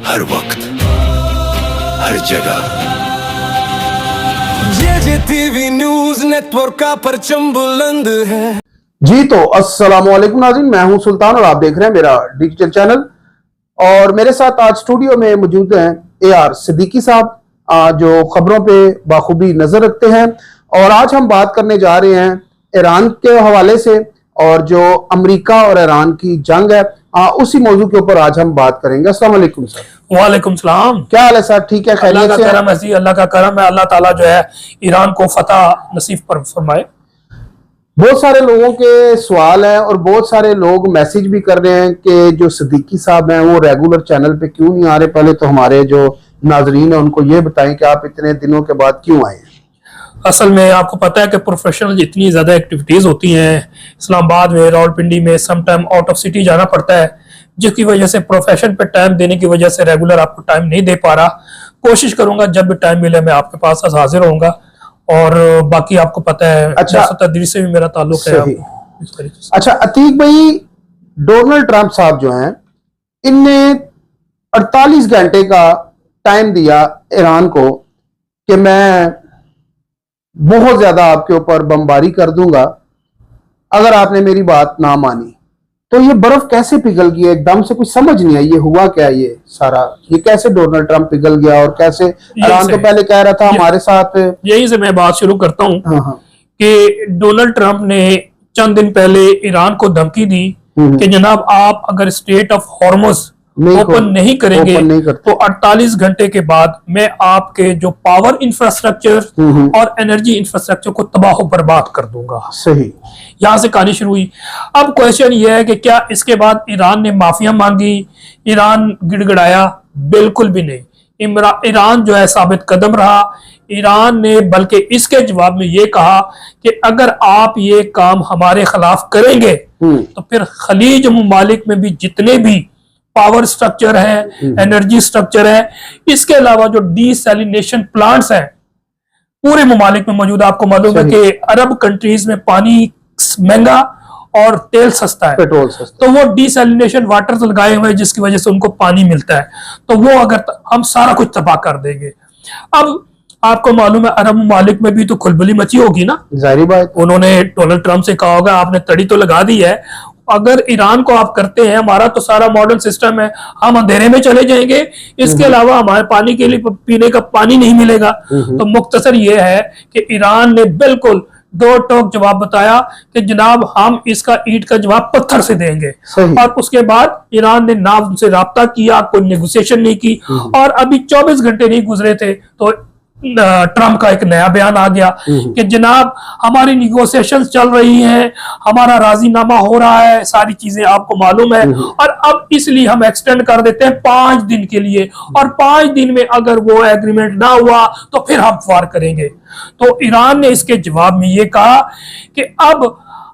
हर वक्त हर जगह। ये टीवी न्यूज़ नेटवर्क का परचम बुलंद है। जी तो अस्सलाम वालेकुम नाज़रीन, मैं हूं सुल्तान और आप देख रहे हैं मेरा डिजिटल चैनल। और मेरे साथ आज स्टूडियो में मौजूद हैं AR सिद्दीकी साहब, जो खबरों पे बाखूबी नजर रखते हैं। और आज हम बात करने जा रहे हैं ईरान के हवाले से, और जो अमेरिका और ईरान की जंग है उसी मौजू के ऊपर आज हम बात करेंगे। अस्सलाम वालेकुम सर। वालेकुम सलाम। क्या हाल है सर? ठीक है, खैरियत से? अल्लाह का करम है। अल्लाह ताला जो है ईरान को फतह नसीब पर फरमाए। बहुत सारे लोगों के सवाल हैं और बहुत सारे लोग मैसेज भी कर रहे हैं कि जो सिद्दीकी साहब हैं वो रेगुलर चैनल पे क्यों नहीं आ रहे। पहले तो हमारे जो नाजरीन है उनको ये बताएं कि आप इतने दिनों के बाद क्यों आए हैं। असल में आपको पता है कि प्रोफेशनल इतनी ज़्यादा एक्टिविटीज़ होती हैं इस्लामाबाद में, रावलपिंडी में, some time out of city जाना पड़ता है, जिसकी वजह से प्रोफेशन पे टाइम देने की वजह से रेगुलर आपको टाइम नहीं दे पा रहा। कोशिश करूंगा जब भी टाइम मिले मैं आपके पास हाजिर होऊंगा। और बाकी आपको पता है अच्छा, तदरीस से भी मेरा ताल्लुक है इस तरीके से। अच्छा अतीक भाई, डोनाल्ड ट्रंप साहब जो हैं इनने 48 घंटे का टाइम दिया ईरान को कि मैं बहुत ज्यादा आपके ऊपर बमबारी कर दूंगा अगर आपने मेरी बात ना मानी। तो ये बर्फ कैसे पिघल गई एकदम से? कुछ समझ नहीं आई, ये हुआ क्या? ये सारा ये कैसे डोनाल्ड ट्रंप पिघल गया और कैसे ईरान तो पहले कह रहा था हमारे साथ। यही से मैं बात शुरू करता हूँ कि डोनाल्ड ट्रंप ने चंद दिन पहले ईरान को धमकी दी कि जनाब आप अगर स्टेट ऑफ हॉर्मुज़ ओपन नहीं करेंगे तो 48 घंटे के बाद मैं आपके जो पावर इंफ्रास्ट्रक्चर और एनर्जी इंफ्रास्ट्रक्चर को तबाह बर्बाद कर दूंगा। सही, यहां से कहानी शुरू हुई। अब क्वेश्चन ये है कि क्या इसके बाद ईरान ने माफिया मांगी, ईरान गिड़गिड़ाया? बिल्कुल भी नहीं। ईरान जो है साबित कदम रहा। ईरान ने बल्कि इसके जवाब में ये कहा कि अगर आप ये काम हमारे खिलाफ करेंगे तो फिर खलीज मुमालिक में भी जितने भी पावर स्ट्रक्चर है, एनर्जी स्ट्रक्चर है, इसके अलावा जो डीसैलिनेशन प्लांट्स हैं पूरे मुमालिक में मौजूद। आपको मालूम है कि अरब कंट्रीज में पानी महंगा और तेल सस्ता है, पेट्रोल सस्ता, तो वो डीसैलिनेशन वाटर लगाए हुए हैं जिसकी वजह से उनको पानी मिलता है। तो वो अगर हम सारा कुछ तबाह कर देंगे। अब आपको मालूम है अरब मुमालिक में भी तो खुलबली मची होगी ना, जाहिर बात। उन्होंने डोनाल्ड ट्रंप से कहा होगा आपने तड़ी तो लगा दी है, अगर ईरान को आप करते हैं हमारा तो सारा मॉडर्न सिस्टम है, हम अंधेरे में चले जाएंगे, इसके अलावा हमारे पानी के लिए पीने का पानी नहीं मिलेगा। तो मुख्तसर ये है कि ईरान ने बिल्कुल दो टोक जवाब बताया कि जनाब हम इसका ईंट का जवाब पत्थर से देंगे। और उसके बाद ईरान ने ना उनसे राब्ता किया, कोई नेगोशिएशन नहीं की। और अभी 24 घंटे नहीं गुजरे थे तो ट्रंप का एक नया बयान आ गया कि जनाब हमारी निगोशिएशन चल रही हैं, हमारा राजीनामा हो रहा है, सारी चीजें आपको मालूम है, और अब इसलिए हम एक्सटेंड कर देते हैं 5 दिन के लिए, और 5 दिन में अगर वो एग्रीमेंट ना हुआ तो फिर हम वार करेंगे। तो ईरान ने इसके जवाब में ये कहा कि अब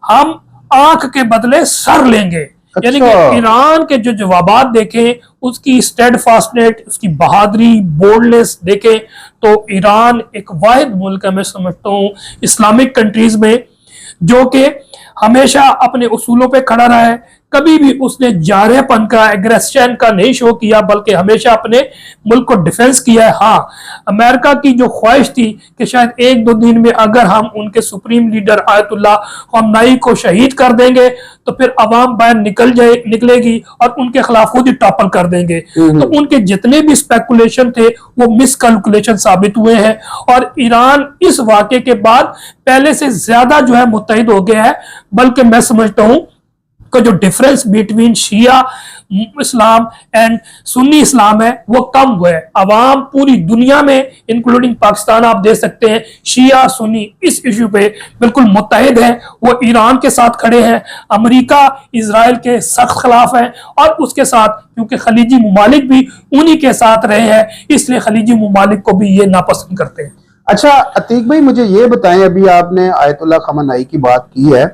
हम आंख के बदले सर लेंगे। यानी कि ईरान के जो जवाबात देखें, उसकी स्टेडफास्टनेस, उसकी बहादुरी, बोल्डनेस देखें तो ईरान एक वाहिद मुल्क है मैं समझता हूँ इस्लामिक कंट्रीज में जो कि हमेशा अपने उसूलों पे खड़ा रहा है। कभी भी उसने जारेपन का, एग्रेशन का नहीं शो किया, बल्कि हमेशा अपने मुल्क को डिफेंस किया है। हाँ, अमेरिका की जो ख्वाहिश थी कि शायद 1-2 दिन में अगर हम उनके सुप्रीम लीडर आयतुल्लाह खamenei को शहीद कर देंगे तो फिर अवाम बाहर निकलेगी और उनके खिलाफ खुद ही टॉपल कर देंगे। तो उनके जितने भी स्पेकुलेशन थे वो मिसकैलकुलेशन साबित हुए हैं, और ईरान इस वाक़े के बाद पहले से ज्यादा जो है मुत्तहिद हो गया है। बल्कि मैं समझता हूं का जो difference between Shia Islam and Sunni Islam है वो कम हुआ है। अवाम पूरी दुनिया में इंक्लूडिंग पाकिस्तान आप देख सकते हैं शिया सुन्नी इस इशू पे बिल्कुल मुत्तहिद है, वो ईरान के साथ खड़े हैं, अमेरिका इजराइल के सख्त खिलाफ है, और उसके साथ क्योंकि खलीजी मुमालिक भी उन्हीं के साथ रहे हैं इसलिए खलीजी मुमालिक को भी ये नापसंद करते हैं। अच्छा अतीक भाई, मुझे ये बताएं, अभी आपने आयतुल्लाह खamenei की बात की है,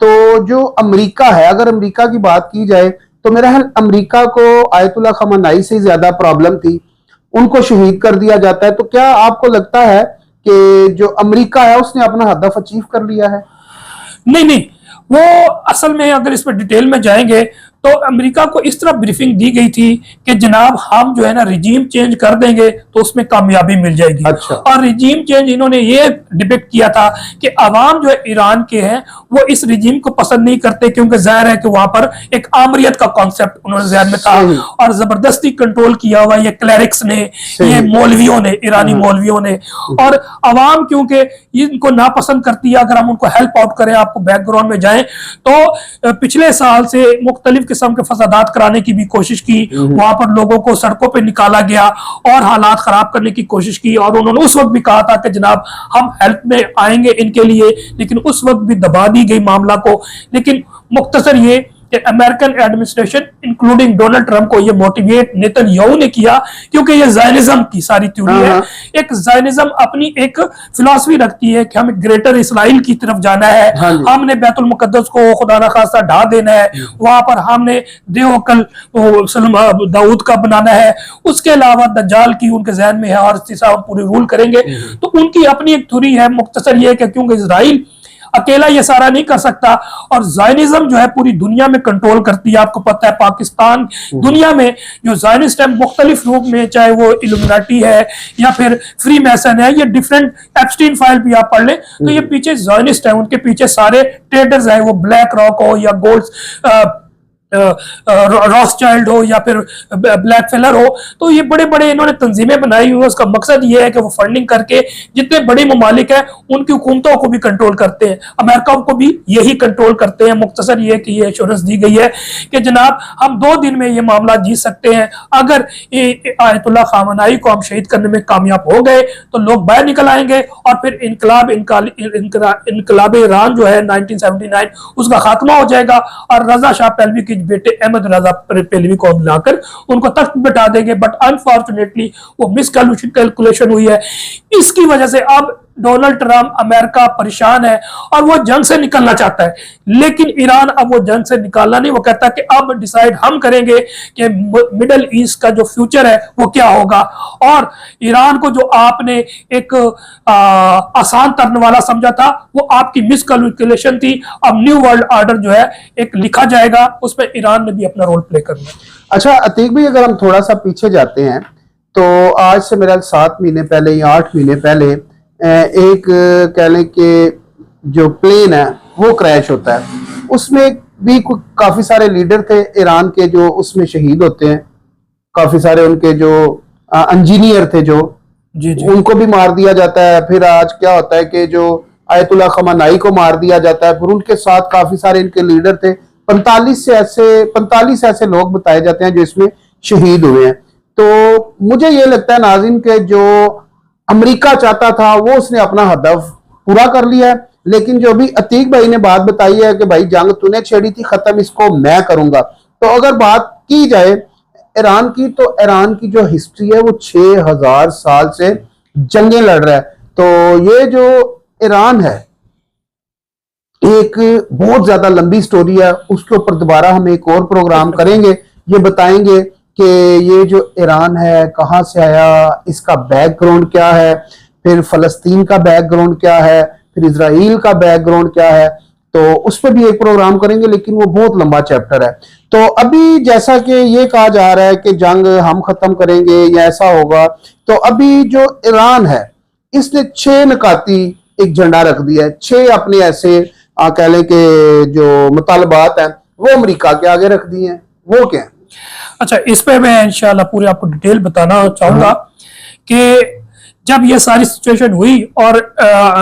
तो जो अमेरिका है, अगर अमेरिका की बात की जाए तो मेरा ख्याल अमेरिका को आयतुल्लाह खamenei से ज्यादा प्रॉब्लम थी, उनको शहीद कर दिया जाता है। तो क्या आपको लगता है कि जो अमेरिका है उसने अपना हदफ अचीव कर लिया है? नहीं, वो असल में अगर इस पर डिटेल में जाएंगे तो अमेरिका को इस तरह ब्रीफिंग दी गई थी कि जनाब हम जो है ना रिजीम चेंज कर देंगे तो उसमें कामयाबी मिल जाएगी। अच्छा। और रिजीम चेंज इन्होंने ये डिपेक्ट किया था कि अवाम जो है ईरान के हैं वो इस रिजीम को पसंद नहीं करते, क्योंकि जाहिर है कि वहां पर एक आमरियत का कॉन्सेप्ट उन्होंने ज़हन में था और जबरदस्ती कंट्रोल किया हुआ ये क्लरिक्स ने, ये मौलवियों ने, ईरानी मौलवियों ने। और अवाम क्योंकि इनको नापसंद करती है, अगर हम उनको हेल्प आउट करें, आपको बैकग्राउंड में जाएं तो पिछले साल से मुख्तलिफ किस्म के फसादात कराने की भी कोशिश की, वहां पर लोगों को सड़कों पे निकाला गया और हालात खराब करने की कोशिश की। और उन्होंने उस वक्त भी कहा था कि जनाब हम हेल्प में आएंगे इनके लिए, लेकिन उस वक्त भी दबा दी गई मामला को। लेकिन मुख्तसर ये कि American administration including Donald Trump को ये मोटिवेट नेतन्याहू ने किया, क्योंकि ये ज़ायनिज़्म की सारी थ्योरी है। एक ज़ायनिज़्म अपनी एक फिलॉसफी रखती है कि हमें ग्रेटर इसराइल की तरफ जाना है, हमने बैतुल मुकद्दस को खुदा न खास्ता ढा देना है, वहां पर हमने देवकल दाऊद का बनाना है, उसके अलावा दज्जाल की उनके जहन में है और पूरी रूल करेंगे। तो उनकी अपनी एक थ्योरी है। मुख्तसर ये कि क्योंकि इसराइल अकेला ये सारा नहीं कर सकता और ज़ायनिज़्म जो है पूरी दुनिया में कंट्रोल करती है। आपको पता है पाकिस्तान दुनिया में जो ज़ायनिस्ट है मुख्तलिफ रूप में, चाहे वो इल्यूमिनाटी है या फिर फ्री मैसन है, ये डिफरेंट एप्स्टीन फाइल भी आप पढ़ लें तो ये पीछे ज़ायनिस्ट है, उनके पीछे सारे ट्रेडर्स हैं, वो ब्लैक रॉक हो या गोल्ड रॉथस्चाइल्ड हो या फिर ब्लैक फेलर हो, तो ये बड़े बड़े इन्होंने तंजीमें बनाई हुई है। उसका मकसद ये है कि वो फंडिंग करके जितने बड़े ममालिक हैं उनकी हुकूमतों को भी कंट्रोल करते हैं, अमेरिका को भी यही कंट्रोल करते हैं। मुख्तसर ये कि ये एश्योरेंस दी गई है कि जनाब हम 2 दिन में ये मामला जीत सकते हैं। अगर आयतुल्लाह खामनाई को हम शहीद करने में कामयाब हो गए तो लोग बाहर निकल आएंगे और फिर इनकलाब ईरान जो है 1979 उसका खात्मा हो जाएगा और रजा शाह पहलवी की बेटे अहमद रजा पहलवी को मिलाकर उनको तख्त बिठा देंगे। बट अनफॉर्चुनेटली वो मिसकैलकुलेशन हुई है। इसकी वजह से अब डोनाल्ड ट्रंप अमेरिका परेशान है और वो जंग से निकलना चाहता है, लेकिन ईरान अब वो जंग से निकालना नहीं, वो कहता है कि अब डिसाइड हम करेंगे कि मिडल ईस्ट का जो फ्यूचर है वो क्या होगा। और ईरान को जो आपने एक आसान तरन वाला समझा था वो आपकी मिसकैलकुलेशन थी। अब न्यू वर्ल्ड ऑर्डर जो है एक लिखा जाएगा, उसमें ईरान ने भी अपना रोल प्ले करना है। अच्छा अतीक भाई, अगर हम थोड़ा सा पीछे जाते हैं तो आज से मेरा 7 महीने पहले या 8 महीने पहले एक कह लें कि जो प्लेन है वो क्रैश होता है, उसमें भी काफी सारे लीडर थे ईरान के जो उसमें शहीद होते हैं, काफी सारे उनके जो इंजीनियर थे जो जी उनको भी मार दिया जाता है। फिर आज क्या होता है कि जो आयतुल्लाह खamenei को मार दिया जाता है, फिर उनके साथ काफी सारे इनके लीडर थे। 45 ऐसे लोग बताए जाते हैं जो इसमें शहीद हुए हैं। तो मुझे ये लगता है नाज़रीन के जो अमेरिका चाहता था वो उसने अपना हदफ पूरा कर लिया है, लेकिन जो भी अतीक भाई ने बात बताई है कि भाई जंग तूने छेड़ी थी, खत्म इसको मैं करूंगा। तो अगर बात की जाए ईरान की, तो ईरान की जो हिस्ट्री है वो 6000 साल से जंगें लड़ रहा है। तो ये जो ईरान है एक बहुत ज्यादा लंबी स्टोरी है, उसके ऊपर दोबारा हम एक और प्रोग्राम करेंगे, ये बताएंगे कि ये जो ईरान है कहाँ से आया, इसका बैकग्राउंड क्या है, फिर फलस्तीन का बैकग्राउंड क्या है, फिर इजराइल का बैकग्राउंड क्या है, तो उस पर भी एक प्रोग्राम करेंगे, लेकिन वो बहुत लंबा चैप्टर है। तो अभी जैसा कि ये कहा जा रहा है कि जंग हम खत्म करेंगे या ऐसा होगा, तो अभी जो ईरान है इसने 6 नकाती एक झंडा रख दिया है, 6 अपने ऐसे कह लें कि जो मुतालबात हैं वो अमेरिका के आगे रख दिए हैं। वो क्या है? अच्छा, इस पे मैं इंशाल्लाह पूरी आपको डिटेल बताना चाहूंगा कि जब ये सारी सिचुएशन हुई और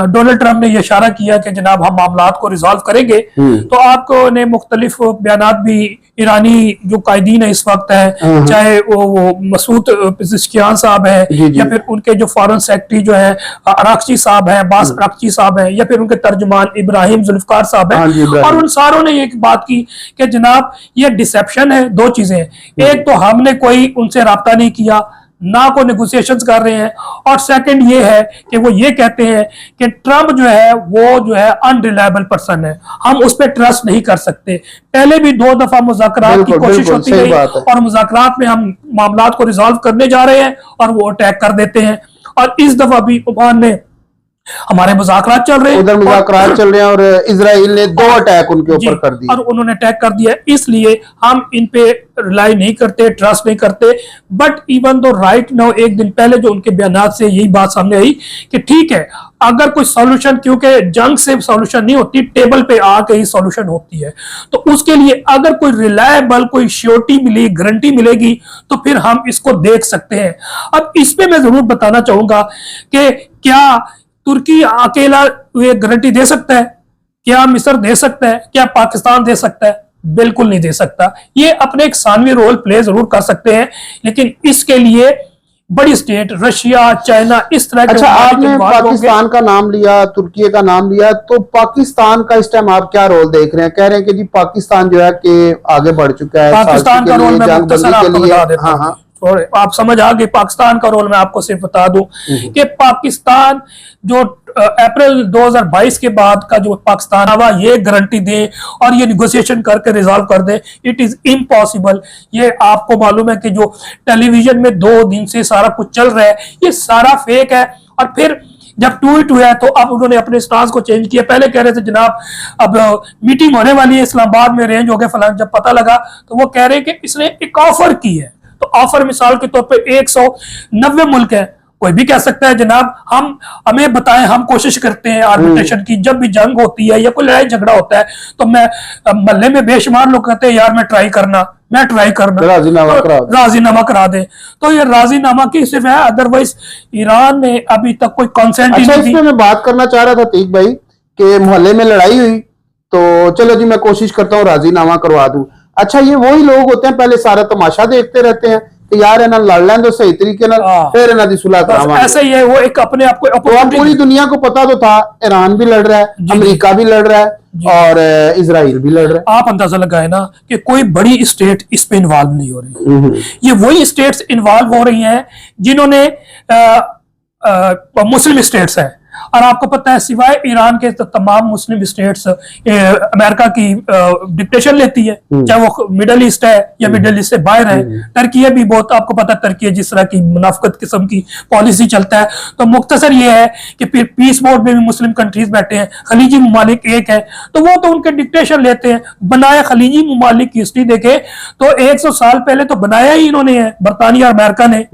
डोनाल्ड ट्रंप ने ये इशारा किया कि जनाब हम मामलात को रिजॉल्व करेंगे, तो आपको ने मुख्तलिफ बयानात भी ईरानी जो कायदीन है इस वक्त है, चाहे वो मसूद पिज़ेश्कियान साहब है या फिर उनके जो फॉरेन सेक्रेटरी जो है अराक्ची साहब है, बास अराक्ची साहब है, या फिर उनके तर्जुमान इब्राहिम जुल्फकार साहब है, और उन सारों ने एक बात की कि जनाब ये डिसेप्शन है। 2 चीजें हैं, एक तो हमने कोई उनसे राब्ता नहीं किया, ना को नेगोशिएशंस कर रहे हैं, और सेकंड ये है कि वो ये कहते हैं कि ट्रंप जो है वो जो है अनरिलायबल पर्सन है, हम उस पर ट्रस्ट नहीं कर सकते। पहले भी 2 दफा मुज़ाकरात की कोशिश होती रही और मुज़ाकरात में हम मामलात को रिजॉल्व करने जा रहे हैं और वो अटैक कर देते हैं। और इस दफा भी ओमान ने हमारे मुज़ाकरात चल रहे हैं, उधर मुज़ाकरात चल रहे हैं और इजराइल ने 2 अटैक उनके ऊपर कर दिए और उन्होंने अटैक कर दिया। इसलिए हम इन पे रिलाई नहीं करते, ट्रस्ट नहीं करते। But even though right now, एक दिन पहले जो उनके बयानात से यही बात सामने आई कि ठीक है, अगर कोई सॉल्यूशन, क्योंकि जंग से सॉल्यूशन नहीं होती, टेबल पे आके ही सॉल्यूशन होती है, तो उसके लिए अगर कोई रिलायबल, कोई श्योरिटी मिली, गारंटी मिलेगी, तो फिर हम इसको देख सकते हैं। अब इसमें मैं जरूर बताना चाहूंगा कि क्या तुर्की अकेला ये गारंटी दे सकता है? क्या मिस्र दे सकता है? क्या पाकिस्तान दे सकता है? बिल्कुल नहीं दे सकता। ये अपने एक सानवी रोल प्ले जरूर कर सकते हैं, लेकिन इसके लिए बड़ी स्टेट, रशिया, चाइना, इस तरह के। अच्छा, आपने पाकिस्तान का नाम लिया, तुर्की का नाम लिया, तो पाकिस्तान का इस टाइम आप क्या रोल देख रहे हैं? कह रहे हैं कि जी पाकिस्तान जो है कि आगे बढ़ चुका है, पाकिस्तान का रोल मैं मुख्तसर आपको बता देता हूं। हाँ, और आप समझ आ गए पाकिस्तान का रोल। मैं आपको सिर्फ बता दूं कि पाकिस्तान जो अप्रैल 2022 के बाद का जो पाकिस्तान आवा, ये गारंटी दे और ये निगोशिएशन करके रिजॉल्व कर दे, इट इज इम्पॉसिबल। ये आपको मालूम है कि जो टेलीविजन में 2 दिन से सारा कुछ चल रहा है, ये सारा फेक है। और फिर जब ट्वीट हुआ तो अब उन्होंने अपने स्टांस को चेंज किया। पहले कह रहे थे जनाब अब मीटिंग होने वाली है, इस्लामाबाद में अरेंज हो गया फलान। जब पता लगा तो वो कह रहे हैं कि इसने एक ऑफर की है। तो ऑफर मिसाल के तौर पे 190 मुल्क है, कोई भी कह सकता है जनाब हमें बताएं, हम कोशिश करते हैं आर्बिट्रेशन की। जब भी जंग होती है या कोई लड़ाई झगड़ा होता है तो मैं मोहल्ले में बेशुमार लोग कहते हैं यार मैं ट्राई करना, राजीनामा करा दे। तो ये राजीनामा की सिर्फ है, अदरवाइज ईरान ने अभी तक कोई कंसेंट नहीं दी। इसमें मैं बात करना चाह रहा था तीक भाई कि मोहल्ले में लड़ाई हुई तो चलो जी मैं कोशिश करता हूँ राजीनामा करवा दूं। अच्छा, ये वही लोग होते हैं पहले सारा तमाशा देखते रहते हैं कि यार इन्हें लड़ लें तो सही तरीके ना, फिर इन्हें दी सुलह करावांगे। ऐसे ही है, वो एक अपने आप को तो अब पूरी दुनिया को पता तो था ईरान भी लड़ रहा है, अमेरिका भी लड़ रहा है और इजराइल भी लड़ रहा है। आप अंदाजा लगाए ना कि कोई बड़ी स्टेट इस पे इन्वॉल्व नहीं हो रही। ये वही स्टेट्स इन्वॉल्व हो रही हैं जिन्होंने मुस्लिम स्टेट्स हैं। और आपको पता है सिवाय ईरान के तो तमाम मुस्लिम स्टेट्स अमेरिका की डिक्टेशन लेती है, चाहे वो मिडल ईस्ट है या मिडल ईस्ट से बाहर है। टर्की भी बहुत, आपको पता है टर्की जिस तरह की मुनाफिकत किस्म की पॉलिसी चलता है। तो मुख्तसर ये है कि फिर पीस बोर्ड में भी मुस्लिम कंट्रीज बैठे हैं, खलीजी ममालिक एक है, तो वो तो उनके डिक्टेशन लेते हैं। बनाया खलीजी ममालिक की हिस्ट्री देखे तो 100 साल पहले तो बनाया ही इन्होंने है, बरतानिया और अमेरिका ने।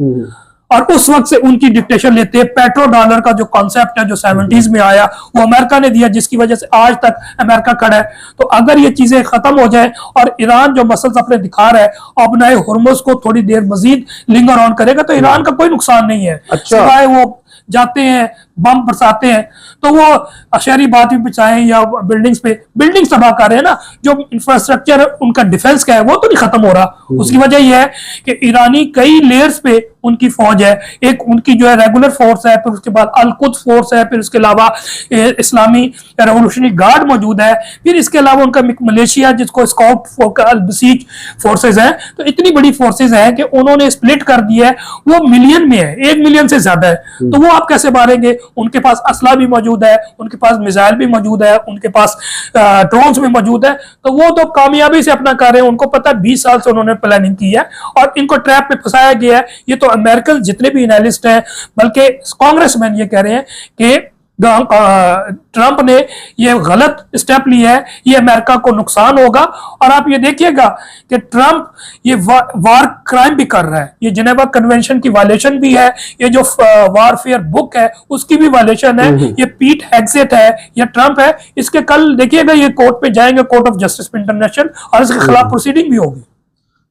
और उस वक्त से उनकी डिक्टेशन लेते हैं। पेट्रो डॉलर का जो कॉन्सेप्ट है जो 70s में आया, वो अमेरिका ने दिया, जिसकी वजह से आज तक अमेरिका खड़ा है। तो अगर ये चीजें खत्म हो जाए और ईरान जो मसल्स अपने दिखा रहा है अब नए हुर्मुज को थोड़ी देर मजीद लिंगर ऑन करेगा तो ईरान का कोई नुकसान नहीं है। अच्छा। सिवाय वो जाते हैं बम बरसाते हैं तो वो शहरी बात भी बचाएं या बिल्डिंग्स तबाह कर रहे हैं ना, जो इंफ्रास्ट्रक्चर उनका डिफेंस का है वो तो नहीं खत्म हो रहा। उसकी वजह यह है कि ईरानी कई लेयर्स पे उनकी फौज है। एक उनकी जो है रेगुलर फोर्स है, फिर उसके बाद अल कुद्स फोर्स है, फिर उसके अलावा इस्लामी रेवोल्यूशनरी गार्ड मौजूद है, फिर इसके अलावा उनका मलेशिया जिसको स्काउट बसीज फोर्सेज है। तो इतनी बड़ी फोर्सेज है कि उन्होंने स्प्लिट कर दिया है, वो मिलियन में है, 1 मिलियन से ज्यादा है। तो वो आप कैसे मारेंगे? उनके पास असला भी मौजूद है, उनके पास मिसाइल भी मौजूद है, उनके पास ड्रोन्स भी मौजूद है। तो वो तो कामयाबी से अपना कर रहे हैं। उनको पता है 20 साल से उन्होंने प्लानिंग की है और इनको ट्रैप में फंसाया गया है। ये तो अमेरिकन जितने भी एनालिस्ट हैं, बल्कि कांग्रेसमैन ये कह रहे हैं कि ट्रंप ने ये गलत स्टेप लिया है, ये अमेरिका को नुकसान होगा। और आप ये देखिएगा कि ट्रंप ये वार क्राइम भी कर रहा है, ये जिनेवा कन्वेंशन की वायलेशन भी है, ये जो वारफेयर बुक है उसकी भी वायलेशन है। ये पीट हेग्सेट है, ये ट्रंप है। इसके कल देखिएगा ये कोर्ट पे जाएंगे, कोर्ट ऑफ जस्टिस इंटरनेशनल, और इसके खिलाफ प्रोसीडिंग भी होगी।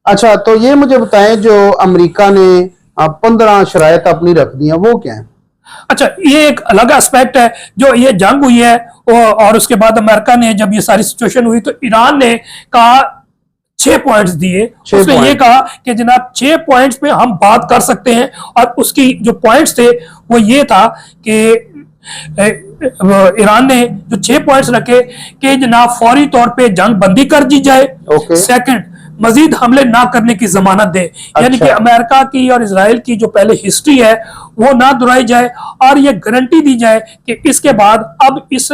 अच्छा, तो ये मुझे बताएं जो अमेरिका ने 15 शरायत अपनी रख दी है वो क्या है? अच्छा, ये एक अलग एस्पेक्ट है। जो ये जंग हुई है और उसके बाद अमेरिका ने जब ये सारी सिचुएशन हुई तो ईरान ने कहा 6 पॉइंट्स दिए। उसने ये कहा कि जनाब 6 पॉइंट्स पे हम बात कर सकते हैं। और उसकी जो पॉइंट्स थे वो ये था कि ईरान ने जो 6 पॉइंट्स रखे कि जनाब फौरी तौर पे जंग बंदी कर दी जाए। सेकंड, मजीद हमले ना करने की जमानत दे। यानी कि अमेरिका की और इजराइल की जो पहले हिस्ट्री है वो ना दोहराई जाए और ये गारंटी दी जाए कि इसके बाद अब इस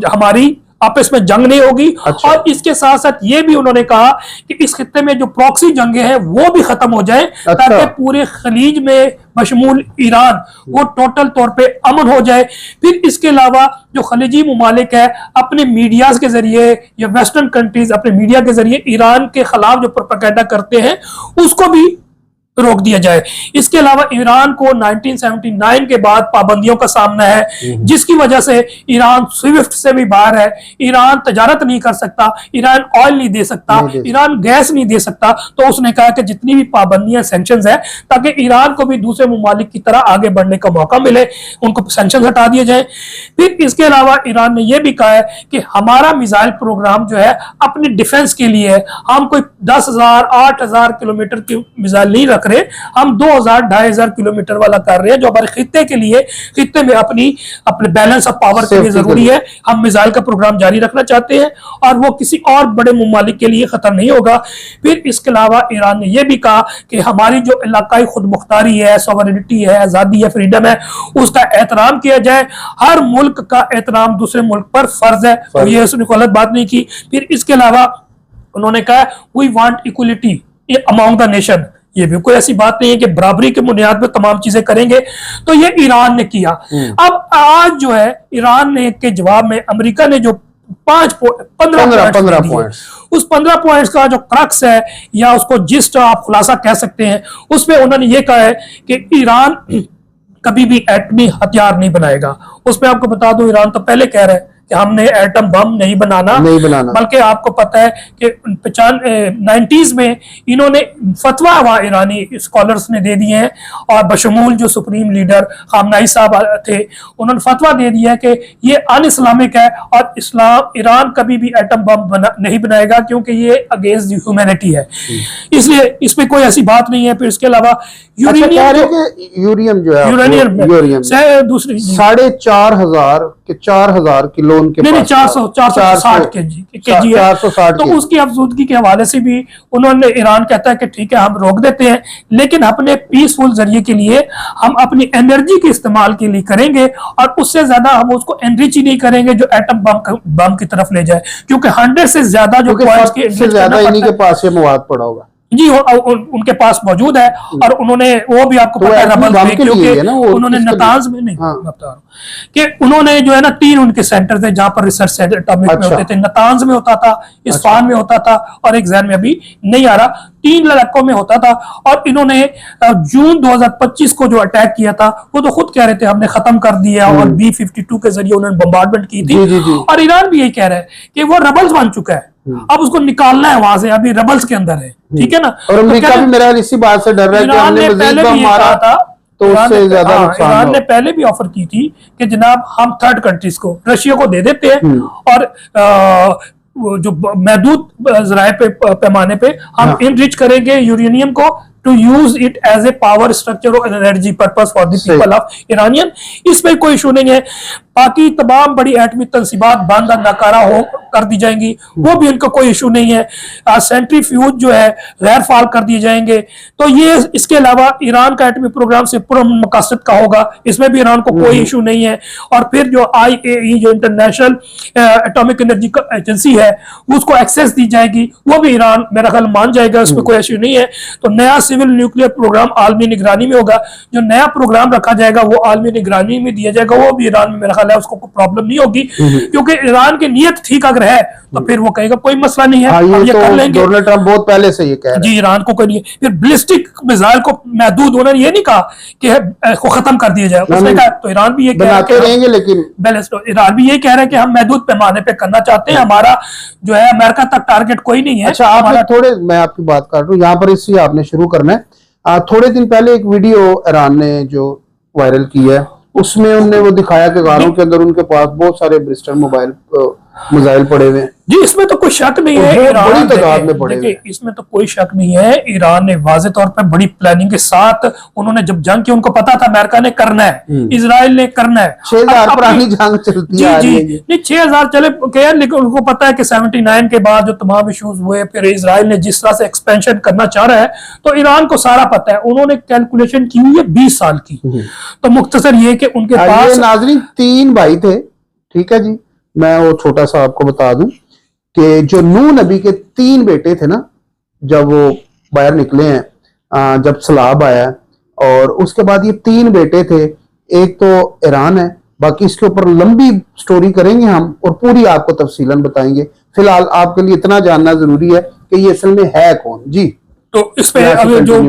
हमारी आपस में जंग नहीं होगी। अच्छा। और इसके साथ साथ ये भी उन्होंने कहा कि इस खित्ते में जो प्रॉक्सी जंगे हैं वो भी खत्म हो जाए, ताकि पूरे खलीज में बशमूल ईरान वो टोटल तौर पे अमन हो जाए। फिर इसके अलावा जो खलीजी मुमालिक है अपने मीडिया के जरिए या वेस्टर्न कंट्रीज अपने मीडिया के जरिए ईरान के खिलाफ जो प्रोपेगेंडा करते हैं उसको भी रोक दिया जाए। इसके अलावा ईरान को 1979 के बाद पाबंदियों का सामना है, जिसकी वजह से ईरान स्विफ्ट से भी बाहर है, ईरान तजारत नहीं कर सकता, ईरान ऑयल नहीं दे सकता, ईरान गैस नहीं दे सकता। तो उसने कहा कि जितनी भी पाबंदियां सैंक्शंस है, ताकि ईरान को भी दूसरे मुमालिक की तरह आगे बढ़ने का मौका मिले, उनको सैंक्शंस हटा दिए जाए। फिर इसके अलावा ईरान ने यह भी कहा है कि हमारा मिसाइल प्रोग्राम जो है अपने डिफेंस के लिए है, हम कोई 10,000 8,000 किलोमीटर की मिसाइल नहीं रख रहे, हम 2,000-2,500 किलोमीटर वाला कर रहे हैं, जो हमारे खित्ते के लिए, खित्ते में अपने बैलेंस ऑफ पावर के लिए जरूरी है। हम मिसाइल का प्रोग्राम जारी रखना चाहते हैं और वो किसी और बड़े मुमालिक के लिए खतर नहीं होगा। फिर इसके अलावा ईरान ने यह भी कहा कि हमारी जो इलाकाई खुद मुख्तारी है, सॉवरेनिटी है, आजादी है, फ्रीडम है, उसका एहतराम किया जाए। हर मुल्क का एहतराम दूसरे मुल्क पर फर्ज है, तो ये उसने गलत बात नहीं की। फिर इसके अलावा उन्होंने कहा we want equality among the nation, ये भी कोई ऐसी बात नहीं है कि बराबरी के बुनियाद पर तमाम चीजें करेंगे। तो ये ईरान ने किया। अब आज जो है ईरान ने के जवाब में अमेरिका ने जो 15 पॉइंट्स, उस 15 पॉइंट्स का जो क्रक्स है या उसको जिस्ट आप खुलासा कह सकते हैं, उसमें उन्होंने ये कहा है कि ईरान कभी भी एटमी हथियार नहीं बनाएगा। उसमें आपको बता दूं ईरान तो पहले कह रहा है कि हमने एटम बम नहीं बनाना, बल्कि आपको पता है कि 90s में इन्होंने फतवा वहां ईरानी स्कॉलर्स ने दे दिए हैं, और बशमूल जो सुप्रीम लीडर खामनाई साहब थे उन्होंने फतवा दे दिया है कि ये अन इस्लामिक है और ईरान कभी भी एटम बम नहीं बनाएगा, क्योंकि ये अगेंस्ट ह्यूमैनिटी है, इसलिए इसमें कोई ऐसी बात नहीं है। फिर इसके अलावा यूरेनियम जो है, यूरेनियम दूसरी 4,500 किलो उनके पास, 460 केजी है, तो उसकी अफजूदगी के हवाले से भी उन्होंने, ईरान कहता है कि ठीक है हम रोक देते हैं, लेकिन अपने पीसफुल जरिए के लिए हम अपनी एनर्जी के इस्तेमाल के लिए करेंगे, और उससे ज्यादा हम उसको एनरिच ही नहीं करेंगे जो एटम बम की तरफ ले जाए, क्योंकि 100 से ज्यादा जो पॉइंट्स के ज्यादा इन्हीं के पास ये मवाद पड़ा होगा जी, उनके पास मौजूद है। और उन्होंने वो भी आपको पता है रबल में, क्योंकि उन्होंने नतांज में नहीं, बता रहा हूं कि उन्होंने जो है ना 3 उनके सेंटर थे जहां पर रिसर्च सेंटर एटॉमिक में होते थे। नतांज में होता था, इस्फहान में होता था, और एक जहन में अभी नहीं आ रहा, 3 इलाकों में होता था। और इन्होंने जून 2025 को जो अटैक किया था वो तो खुद कह रहे थे हमने खत्म कर दिया, और B-52 के जरिए उन्होंने बम्बार्डमेंट की थी। और ईरान भी यही कह रहा है कि वो रबल्स बन चुका है, अब उसको निकालना है वहां से, अभी रबल्स के अंदर है, ठीक है ना। और अमेरिका भी मेरा इसी बात से डर रहा है कि हमने मजीद बम मारा था तो उससे ज्यादा नुकसान। ईरान ने पहले भी ऑफर की थी कि जनाब हम थर्ड कंट्रीज को, रशिया को दे देते हैं, और जो महदूद जराए पे पैमाने पे हम इनरिच करेंगे यूरेनियम को to use it as a power structure और energy purpose for the people of Iranian. इसमें कोई इशू नहीं है। बाकी तमाम बड़ी एटमी तंसीबात बंद और नाकारा हो कर दी जाएंगी, वो भी उनका कोई इशू नहीं है। सेंट्रीफ्यूज जो है गैर फाल कर दिए जाएंगे। तो ये इसके अलावा ईरान का एटमी प्रोग्राम से पूरा मकसद का होगा, इसमें भी ईरान को कोई इशू नहीं है। और फिर जो IAEA जो इंटरनेशनल एटॉमिक एनर्जी एजेंसी है उसको एक्सेस दी जाएगी, वो भी ईरान मेरा ख्याल मान जाएगा, उसमें कोई इशू नहीं है। तो नया सिविल न्यूक्लियर प्रोग्राम आलमी निगरानी में होगा, जो नया प्रोग्राम रखा जाएगा वो आलमी निगरानी में दिया जाएगा, वो भी ईरान में मेरा ख्याल है उसको कोई प्रॉब्लम नहीं होगी, क्योंकि ईरान की नीयत ठीक अगर है तो फिर वो कहेगा कोई मसला नहीं है, हम ये कर लेंगे। डोनाल्ड ट्रंप बहुत पहले से ये कह रहे हैं जी, ईरान को कोई नहीं है। फिर बैलिस्टिक मिसाइल को महदूद, उन्होंने ये नहीं कहा कि को खत्म कर दिया जाए, उसने कहा तो ईरान भी ये कह रहा है रहेंगे, लेकिन ईरान भी ये कह रहा है कि हम महदूद पैमाने पे करना चाहते हैं, हमारा जो है अमेरिका तक टारगेट कोई नहीं है। अच्छा, आपने थोड़े, मैं आपकी बात कर रहा हूँ यहाँ पर, इससे आपने शुरू करना है। थोड़े दिन पहले एक वीडियो ईरान ने जो वायरल की है उसमें उन्होंने वो दिखाया कि गारों के अंदर उनके पास बहुत सारे ब्रिस्टल मिसाइल पड़े हुए हैं। जी, इसमें तो कोई शक नहीं है, बड़ी तादाद में पड़े हुए, इसमें तो कोई शक नहीं है। ईरान ने वाज़े तौर पर बड़ी प्लानिंग के साथ, उन्होंने जब जंग की उनको पता था अमेरिका ने करना है, इजराइल ने करना है। 6000 पुरानी जंग चलती है नहीं 6000 चले गए, लेकिन उनको पता है कि 79 के बाद जो तमाम इश्यूज हुए, फिर इजराइल ने जिस तरह से एक्सपेंशन करना चाह रहा है, तो ईरान को सारा पता है। उन्होंने कैलकुलेशन की हुई है 20 साल की। तो मुख्तसर ये कि उनके पास नाज़रीन 3 भाई थे, ठीक है जी, मैं वो छोटा सा आपको बता दूं कि जो नूह नबी के 3 बेटे थे ना, जब वो बाहर निकले हैं, जब सलाब आया, और उसके बाद ये 3 बेटे थे। एक तो ईरान है, बाकी इसके ऊपर लंबी स्टोरी करेंगे हम और पूरी आपको तफसीलन बताएंगे। फिलहाल आपके लिए इतना जानना जरूरी है कि ये असल में है कौन। जी, तो इस पे अब जो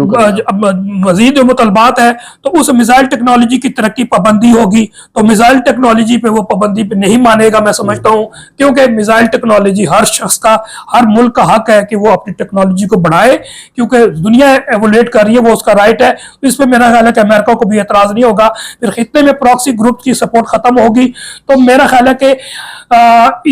मजीद जो मुतलबात है, तो उस मिसाइल टेक्नोलॉजी की तरक्की पाबंदी होगी, तो मिसाइल टेक्नोलॉजी पे वो पाबंदी पे नहीं मानेगा, मैं समझता हूँ, क्योंकि मिसाइल टेक्नोलॉजी हर शख्स का, हर मुल्क का हक है कि वो अपनी टेक्नोलॉजी को बढ़ाए, क्योंकि दुनिया एवोलेट कर रही है, वो उसका राइट है। इस पर मेरा ख्याल है कि अमेरिका को भी एतराज नहीं होगा। फिर खित्ते में प्रॉक्सी ग्रुप की सपोर्ट खत्म होगी, तो मेरा ख्याल है कि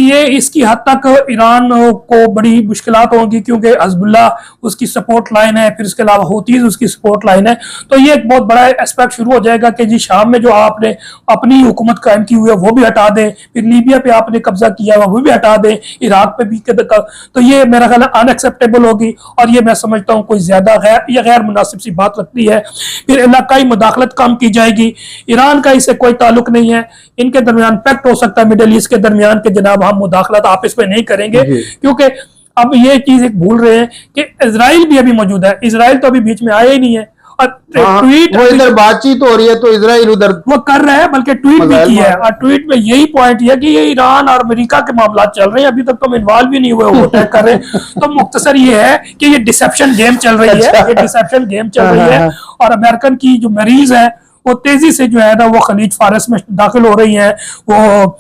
ये इसकी हद तक ईरान को बड़ी मुश्किलात होंगी, क्योंकि हिजबुल्लाह उसकी सपोर्ट लाइन है, फिर इसके अलावा हूतीज उसकी सपोर्ट लाइन है। तो ये एक बहुत बड़ा एस्पेक्ट शुरू हो जाएगा कि जी शाम में जो आपने अपनी हुकूमत कायम की हुई है वो भी हटा दें, फिर लीबिया पे आपने कब्जा किया हुआ वो भी हटा दें, इराक पे भी। तो ये मेरा ख्याल अनएक्सेप्टेबल होगी, और ये मैं समझता हूँ कोई ज्यादा गैर मुनासिब सी बात लगती है। फिर इलाकाई मुदाखलत कम की जाएगी। ईरान का इससे कोई ताल्लुक नहीं है, इनके दरमियान पैक्ट हो सकता है मिडिल ईस्ट के दरमियान के जनाब हम मुदाखलत आपस में नहीं करेंगे, क्योंकि अब ये चीज एक भूल रहे हैं कि इजराइल भी अभी मौजूद है। इजराइल तो अभी बीच में आया ही नहीं है, और ट्वीट वो इधर बातचीत हो रही है तो इजराइल उधर वो कर रहे हैं, बल्कि ट्वीट भी किया है, और ट्वीट में यही पॉइंट है कि ये ईरान और अमेरिका के मामला चल रहे हैं, अभी तक तो इन्वॉल्व भी नहीं हुए, वो तय कर रहे हैं। तो मुख्तसर ये है कि ये डिसेप्शन गेम चल रही है, ये डिसेप्शन गेम चल रही है, और अमेरिकन की जो मरीज है वो तेजी से जो है ना वो खलीज फारस में दाखिल हो रही है, वो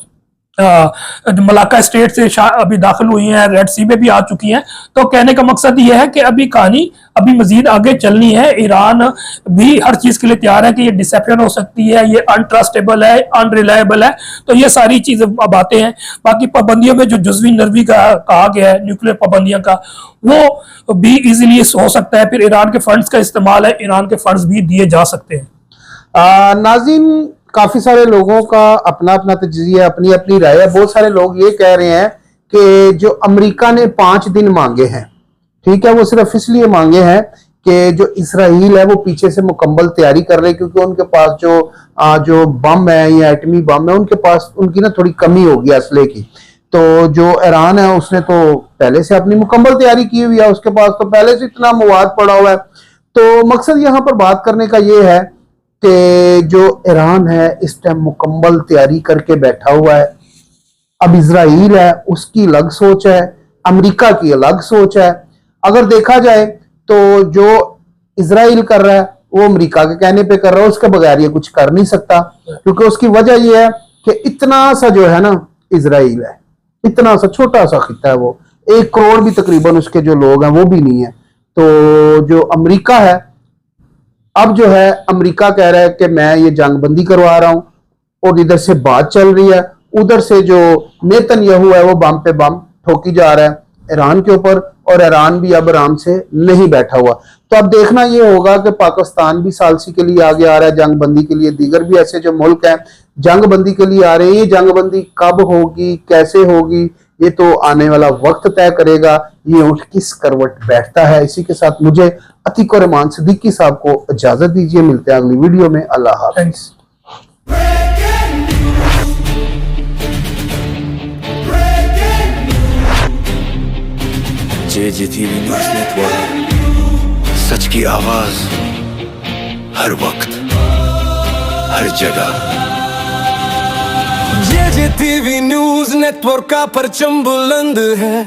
मलाका स्टेट से अभी दाखिल हुई हैं, रेड सी में भी आ चुकी हैं। तो कहने का मकसद ये है कि अभी कहानी अभी मजीद आगे चलनी है। ईरान भी हर चीज के लिए तैयार है कि ये डिसेप्शन हो सकती है, ये अनट्रस्टेबल है, अनरिलायबल है। तो ये सारी चीजें अब आते हैं। बाकी पाबंदियों में जो जुज़वी नरवी का कहा गया है, न्यूक्लियर पाबंदियां का, वो भी इजीली हो सकता है। फिर ईरान के फंड्स का इस्तेमाल है, ईरान के फंड्स भी दिए जा सकते हैं। नाज़रीन, काफी सारे लोगों का अपना अपना तजज़िया, अपनी अपनी राय है। बहुत सारे लोग ये कह रहे हैं कि जो अमेरिका ने 5 दिन मांगे हैं, ठीक है, वो सिर्फ इसलिए मांगे हैं कि जो इसराइल है वो पीछे से मुकम्मल तैयारी कर रहे हैं, क्योंकि उनके पास जो बम है या एटमी बम है, उनके पास उनकी ना थोड़ी कमी होगी असले की। तो जो ईरान है उसने तो पहले से अपनी मुकम्मल तैयारी की हुई है, उसके पास तो पहले से इतना मवाद पड़ा हुआ है। तो मकसद यहाँ पर बात करने का ये है कि जो ईरान है इस टाइम मुकम्मल तैयारी करके बैठा हुआ है। अब इजराइल है उसकी अलग सोच है, अमेरिका की अलग सोच है। अगर देखा जाए तो जो इजराइल कर रहा है वो अमेरिका के कहने पे कर रहा है, उसके बगैर ये कुछ कर नहीं सकता, क्योंकि उसकी वजह ये है कि इतना सा जो है ना इजराइल है, इतना सा छोटा सा खिता है, वो 1 करोड़ भी तकरीबन उसके जो लोग हैं वो भी नहीं है। तो जो अमेरिका है, अब जो है अमेरिका कह रहा है कि मैं ये जंगबंदी करवा रहा हूं, और इधर से बात चल रही है, उधर से जो नेतन्याहू है वो बम पे बम ठोकी जा रहा है ईरान के ऊपर, और ईरान भी अब आराम से नहीं बैठा हुआ। तो अब देखना ये होगा कि पाकिस्तान भी सालसी के लिए आगे आ रहा है जंगबंदी के लिए, दीगर भी ऐसे जो मुल्क हैं जंगबंदी के लिए आ रहे हैं। ये जंगबंदी कब होगी, कैसे होगी, ये तो आने वाला वक्त तय करेगा, ये ऊंट किस करवट बैठता है। इसी के साथ मुझे अतीक और रहमान सिद्दीकी साहब को इजाजत दीजिए, मिलते हैं अगली वीडियो में। अल्लाह हाफिज। JJTV न्यूज़ नेटवर्क, सच की आवाज हर वक्त हर जगह। JJTV न्यूज़ नेटवर्क का परचम बुलंद है।